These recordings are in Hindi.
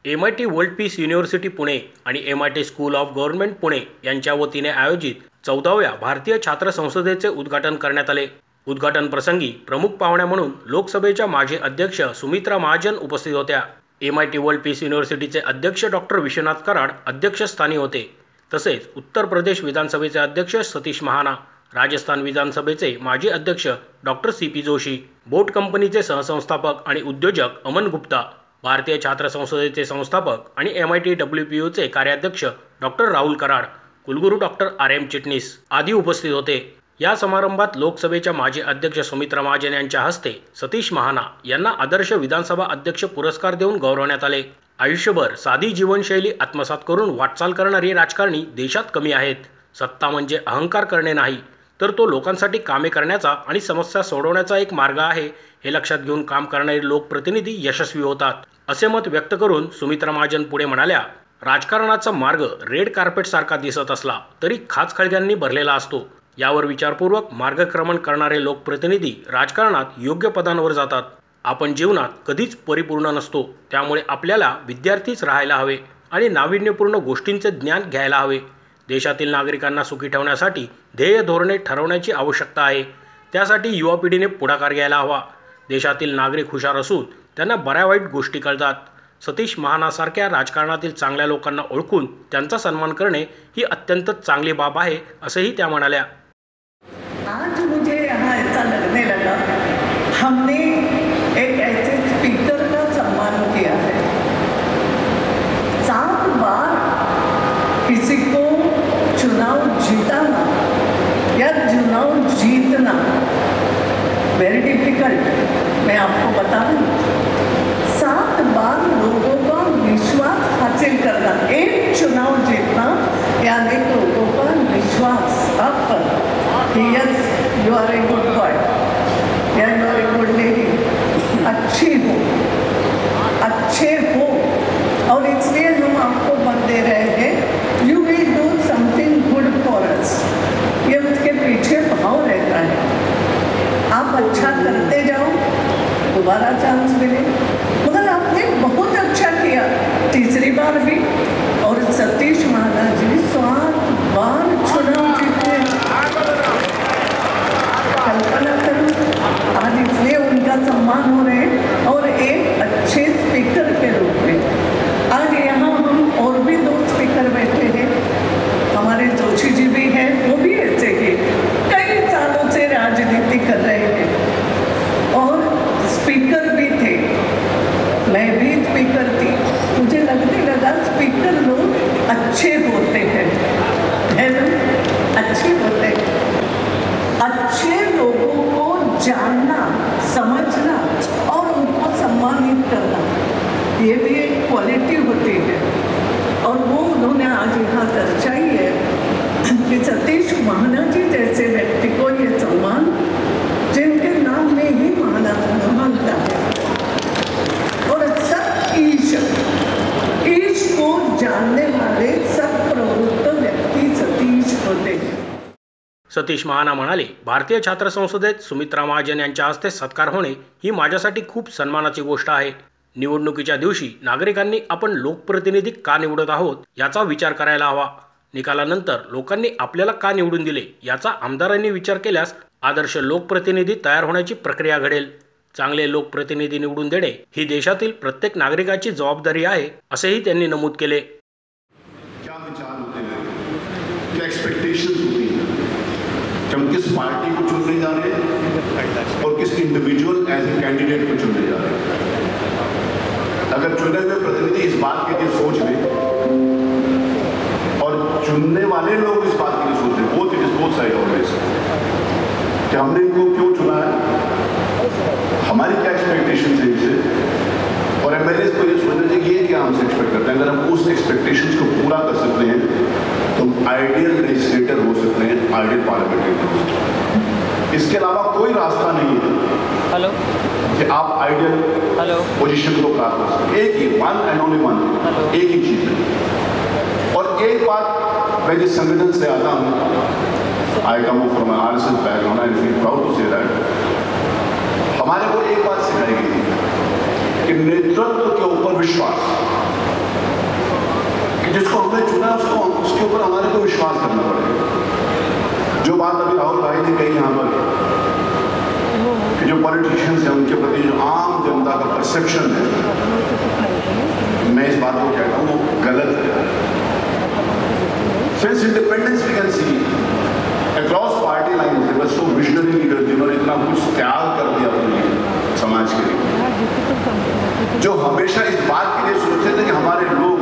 MIT world peace university Pune आणि MIT school of government Pune यांच्या वतीने आयोजित 14व्या भारतीय छात्र संसदेचे उद्घाटन करण्यात आले। उद्घाटन प्रसंगी प्रमुख पाहुण्या म्हणून लोकसभेच्या माजी अध्यक्ष सुमित्रा महाजन उपस्थित होत्या। MIT वर्ल्ड पीस युनिव्हर्सिटीचे अध्यक्ष डॉक्टर विश्वनाथ कराड अध्यक्षस्थानी होते। तसेच उत्तर प्रदेश विधानसभेचे अध्यक्ष सतीश महाना, राजस्थान विधानसभेचे माजी अध्यक्ष डॉक्टर CP जोशी, बोट कंपनीचे सहसंस्थापक आणि उद्योजक अमन गुप्ता, भारतीय छात्र संसदेचे संस्थापक आणि MIT WPUचे कार्याध्यक्ष डॉक्टर राहुल कराड, कुलगुरू डॉक्टर RM चिटणीस आदी उपस्थित होते। या समारंभात लोकसभेच्या माजी अध्यक्ष सुमित्रा महाजन यांच्या हस्ते सतीश महाना यांना आदर्श विधानसभा अध्यक्ष पुरस्कार देऊन गौरवण्यात आले। आयुष्यभर साधी जीवनशैली आत्मसात करून वाटचाल करणारी राजकारणी देशात कमी आहेत। सत्ता म्हणजे अहंकार करणे नाही, तर तो लोकांसाठी कामे करण्याचा आणि समस्या सोडवण्याचा एक मार्ग आहे, हे लक्षात घेऊन काम करणारे लोकप्रतिनिधी यशस्वी होतात, असे मत व्यक्त करून सुमित्रा महाजन पुढे म्हणाल्या, राजकारणाचा मार्ग रेड कार्पेट सारखा दिसत असला तरी खाचखळग्यांनी भरलेला असतो। यावर विचारपूर्वक मार्गक्रमण करणारे लोकप्रतिनिधी राजकारणात योग्य पदांवर जातात। आपण जीवनात कधीच परिपूर्ण नसतो, त्यामुळे आपल्याला विद्यार्थीच राहायला हवे आणि नाविन्यपूर्ण गोष्टींचे ज्ञान घ्यायला हवे। देशातील नागरिकांना सुखी ठेवण्यासाठी ध्येय धोरणे ठरवण्याची आवश्यकता आहे। त्यासाठी युवा पिढीने पुढाकार घ्यायला हवा। देशातील नागरिक हुशार असून त्यांना बऱ्या वाईट गोष्टी कळतात। सतीश महानासारख्या राजकारणातील चांगल्या लोकांना ओळखून त्यांचा सन्मान करणे ही अत्यंत चांगली बाब आहे, असेही त्या म्हणाल्या। आज मुझे यहाँ ऐसा लगने लगा, हमने एक ऐसे स्पीकर का सम्मान किया है। 7 बार किसी को चुनाव जिताना या चुनाव जीतना वेरी डिफिकल्ट। मैं आपको बता दूं, 7 बार लोगों का विश्वास हासिल करना, एक चुनाव जीतना यानी लोगों का विश्वास आप पर yes you are a good boy या you are a good lady, अच्छे हो और इसलिए हम आपको मत दे रहे हैं, you will do something good for us. ये उसके पीछे भाव रहता है। आप अच्छा करते जाओ, दोबारा चांस मिले। मगर आपने बहुत अच्छा किया तीसरी बार भी, और सतीश महाना जी 7 बार चुनाव जीते। कल्पना करो, आज इसलिए उनका सम्मान हो रहे हैं और एक अच्छे स्पीकर के रूप में। आज यहाँ हम और भी 2 स्पीकर बैठे हैं, हमारे जोशी जी भी हैं, वो भी ऐसे ही कई सालों से राजनीति कर रहे हैं और स्पीकर भी थे। मैं भी स्पीकर थी। मुझे लगने लगा स्पीकर लोग अच्छे होते हैं, है ना? अच्छे होते हैं। अच्छे लोगों को जानना, समझना और उनको सम्मानित करना, ये भी एक क्वालिटी होती है। और वो उन्होंने आज यहाँ दर्शाई है कि सतीश महाना जी जैसे व्यक्ति को ये सम्मान, जिनके नाम में ही महाना मानता है, और सब ईश को जानने वाले सब प्रवृत्त व्यक्ति सतीश होते हैं। सतीश महाना म्हणाले, भारतीय छात्र संसदेत सुमित्रा महाजन यांच्या हस्ते सत्कार होणे ही माझ्यासाठी खूप सन्मानाची गोष्ट आहे। निवडणुकीच्या दिवशी नागरिकांनी आपण लोकप्रतिनिधी का निवडत आहोत याचा विचार करायला हवा। निकालानंतर लोकांनी आपल्याला का निवडून दिले याचा आमदारांनी विचार केल्यास आदर्श लोकप्रतिनिधी तयार होण्याची प्रक्रिया घडेल। चांगले लोकप्रतिनिधी निवडून देणे ही देशातील प्रत्येक नागरिकाची जबाबदारी आहे, असेही त्यांनी नमूद केले। क्या विचार होते हैं, क्या एक्सपेक्टेशंस होती हैं कि हम किस पार्टी को चुनने जा रहे हैं और किस इंडिविजुअल एज ए कैंडिडेट को चुनने जा रहे हैं। अगर चुने हुए प्रतिनिधि इस बात के लिए सोच ले और चुनने वाले लोग इस बात के लिए सोच ले, बोथ साइड ऑलवेज, कि हमने इनको क्यों चुना है, हमारी क्या एक्सपेक्टेशंस है इनसे, और MLAs को ये सोचना चाहिए ये क्या हमसे एक्सपेक्ट करते हैं। अगर हम उस एक्सपेक्टेशंस को पूरा कर सकते हैं तो हम आइडियल लेजिस्लेटर हो सकते हैं, आइडियल पार्लियामेंटेरियन हो सकते हैं। इसके अलावा कोई रास्ता नहीं है कि आप आइडियल पोजीशन को प्राप्त कर सकें। एक ही वन एंड ओनली वन, एक ही चीज़ है। और एक बात, मैं जिस संगठन से आता हूँ, I come from RSS background, I feel proud to say that, हमारे को एक बात सिखाई गई थी कि नेतृत्व के ऊपर विश्वास, जिसको हमने चुना उसके ऊपर हमारे को विश्वास करना पड़ेगा। जो बात अभी राहुल भाई ने कही यहाँ पर कि जो पॉलिटिशियंस हैं उनके प्रति जो आम जनता का परसेप्शन है, मैं इस बात को कहता हूँ वो गलत है। Since independence we can see across party lines there were so visionary leaders जिन्होंने इतना कुछ त्याग कर दिया अपने लिए समाज के लिए, जो हमेशा इस बात के लिए सोचते थे कि हमारे लोग,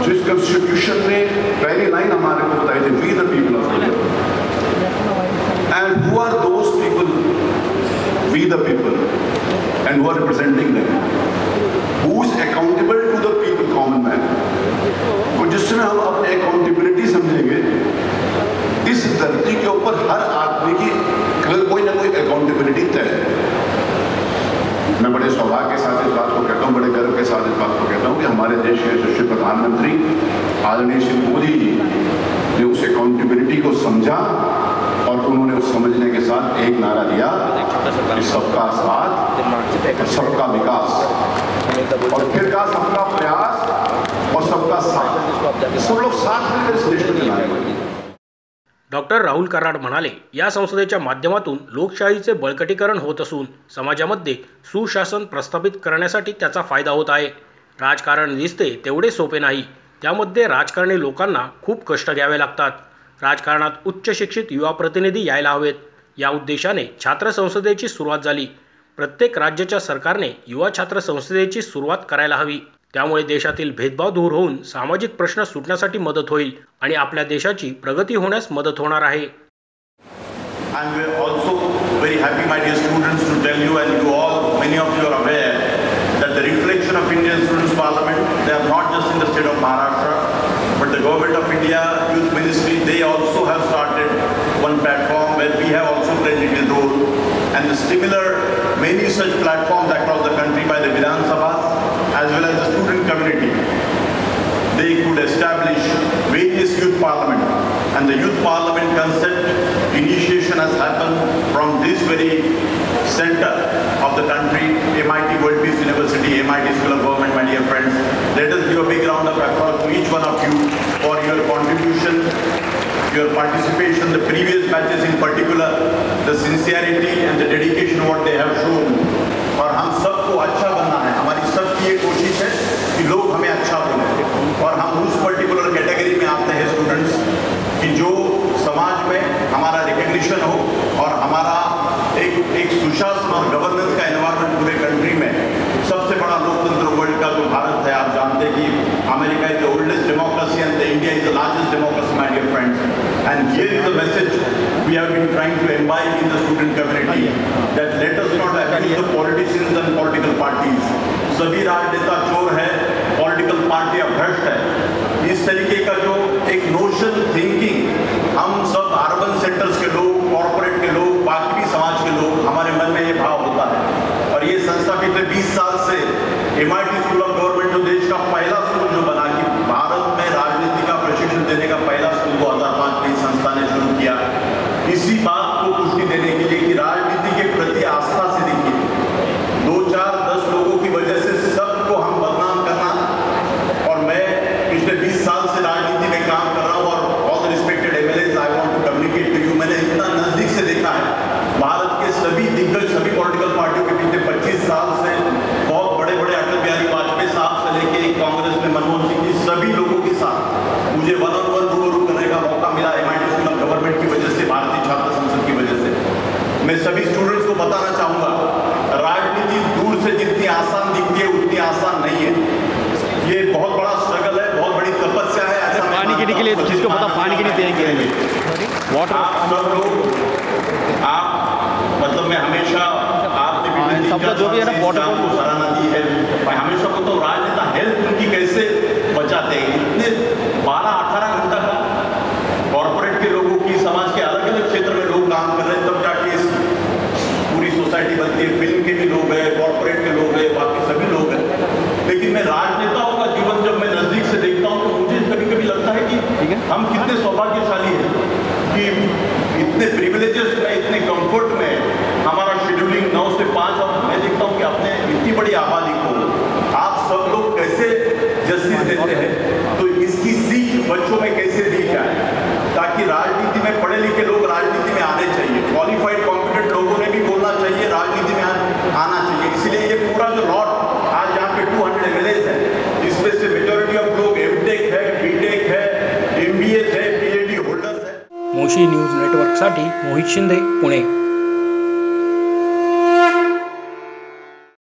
जो इस कॉन्स्टिट्यूशन में पहली लाइन हमारे को बताई थी, we the people of India, and who are those people, we the people, and who are representing them, who is accountable to the people, common man. तो जिसमें हम अपने अकाउंटेबिलिटी समझेंगे, इस धरती के ऊपर हर आदमी की कोई ना कोई अकाउंटेबिलिटी तय है। मैं बड़े सौभाग्य के साथ इस बात को कहता हूँ, बड़े गर्व के साथ इस बात को कहता हूँ कि हमारे देश के यशस्वी प्रधानमंत्री आदरणीय श्री मोदी जी ने उस अकाउंटेबिलिटी को समझा और उन्होंने उस समझने के साथ एक नारा दिया कि सबका साथ और सबका विकास, और फिर कहा सबका प्रयास और सबका साथ, सब लोग साथ मिलकर इस देश को चलाएंगे। डॉक्टर राहुल कराड म्हणाले, या संसदेच्या माध्यमातून लोकशाहीचे बळकटीकरण होत असून समाजामध्ये सुशासन प्रस्थापित करण्यासाठी त्याचा फायदा होत आहे। राजकारण दिसते तेवढे सोपे नाही, त्यामध्ये राजकारणी लोकांना खूप कष्ट घ्यावे लागतात। राजकारणात उच्च शिक्षित युवा प्रतिनिधी यायला हवेत, या उद्देशाने छात्र संसदेची सुरुवात झाली। प्रत्येक राज्याच्या सरकारने युवा छात्र संसदेची सुरुवात करायला हवी, त्यामुळे देशातील भेदभाव दूर होऊन सामाजिक प्रश्न सुटण्यासाठी मदत होईल आणि आपल्या देशाची प्रगती होण्यास मदत होणार आहे। And we are also very happy, my dear students, to tell you, and you all, many of you are aware, that the reflection of Indian Students' Parliament, they are not just in the state of Maharashtra, but the Government of India, Youth Ministry, they also have started one platform where we have also played a little role, and similar many such platforms across the country by the Vidhan Sabhas as well as the student community. They could establish various youth parliament, and the youth parliament concept initiation has happened from this very center of the country, MIT World Peace University, MIT School of Government. My dear friends, let us give a big round of applause to each one of you for your contribution, your participation, the previous batches in particular, the sincerity and the dedication what they have shown। और हम सबको अच्छा बनना है, हमारी सबकी ये कोशिश है कि लोग हमें अच्छा बोलें, और हम उस पर्टिकुलर कैटेगरी में आते हैं स्टूडेंट्स कि जो समाज में हमारा रिकग्निशन हो और हमारा एक सुशासन और गवर्नेंस का एनवायरनमेंट पूरे कंट्री में। सबसे बड़ा लोकतंत्र वर्ल्ड का जो भारत है, आप जानते हैं कि America is the oldest democracy and India is the largest democracy, my dear friends. And here is the message we have been trying to imbibe in the student community, that let us not accuse the politicians and political parties। सभी राजनेता चोर है, पॉलिटिकल पार्टियां भ्रष्ट है। इस तरीके का जो एक नोशन थिंकिंग, हम सब अर्बन सेंटर्स के लोग, कॉर्पोरेट के लोग, बाकी भी समाज के लोग, हमारे मन में ये भाव होता है। और ये संस्था पिछले 20 साल से MIT स्कूल ऑफ गवर्नमेंट, जो देश का पहला स्कूल जो बना कि भारत में राजनीति का प्रशिक्षण देने का पहला स्कूल 2005 में संस्था ने शुरू किया, इसी बात को पुष्टि देने के लिए कि राजनीति के प्रति आस्था से देखिए, 2, 4, 10 लोगों की वजह से सबको हम बदनाम करना। और मैं पिछले 20 साल से राजनीति में काम कर रहा हूँ, और all the respected MLAs, I want to communicate to you, मैंने इतना नजदीक से देखा है भारत के सभी दिग्गज, सभी पॉलिटिकल पार्टियों के पिछले 25 साल से, बहुत बड़े बड़े अटल बिहारी वाजपेयी साहब से लेके कांग्रेस में मनमोहन सिंह जी, सभी लोगों के साथ मुझे वन-ऑन-वन रूबरू करने का मौका मिला MIT स्कूल ऑफ गवर्नमेंट की वजह से, भारतीय छात्र संसद की वजह से। मैं सभी स्टूडेंट्स को बताना चाहूँगा, राजनीति दूर से जितनी आसान दिखती है उतनी आसान नहीं है। ये बहुत बड़ा स्ट्रगल है, बहुत बड़ी तपस्या है। ऐसा पानी गिरने के लिए जिसको पता पानी के लिए देंगे वाटर, आप सब लोग, आप मतलब मैं हमेशा आपने सबका जो भी है ना वाटर को सराहना दी है। मैं हमेशा बोलता हूँ राजनेता हेल्थ उनकी कैसे बचाते हैं, इतने 12-18 घंटा का कॉर्पोरेट के लोगों की, समाज के अलग अलग क्षेत्र में लोग काम कर रहे हैं, तब जाके पूरी सोसाइटी बनती है। फिल्म के भी लोग हैं, कॉर्पोरेट के लोग हैं, बाकी सभी लोग हैं। लेकिन मैं राजनेताओं का जीवन जब मैं नजदीक से देखता हूँ तो मुझे कभी कभी लगता है कि हम कितने सौभाग्यशाली हैं कि इतने प्रिविलेजेस में, इतने कंफर्ट में हमारा शेड्यूलिंग 9 से 5, और मैं देखता हूँ कि अपने इतनी बड़ी आबादी को आप सब लोग कैसे जस्टिस देते हैं। तो जोशी न्यूज नेटवर्कसाठी मोहित शिंदे, पुणे.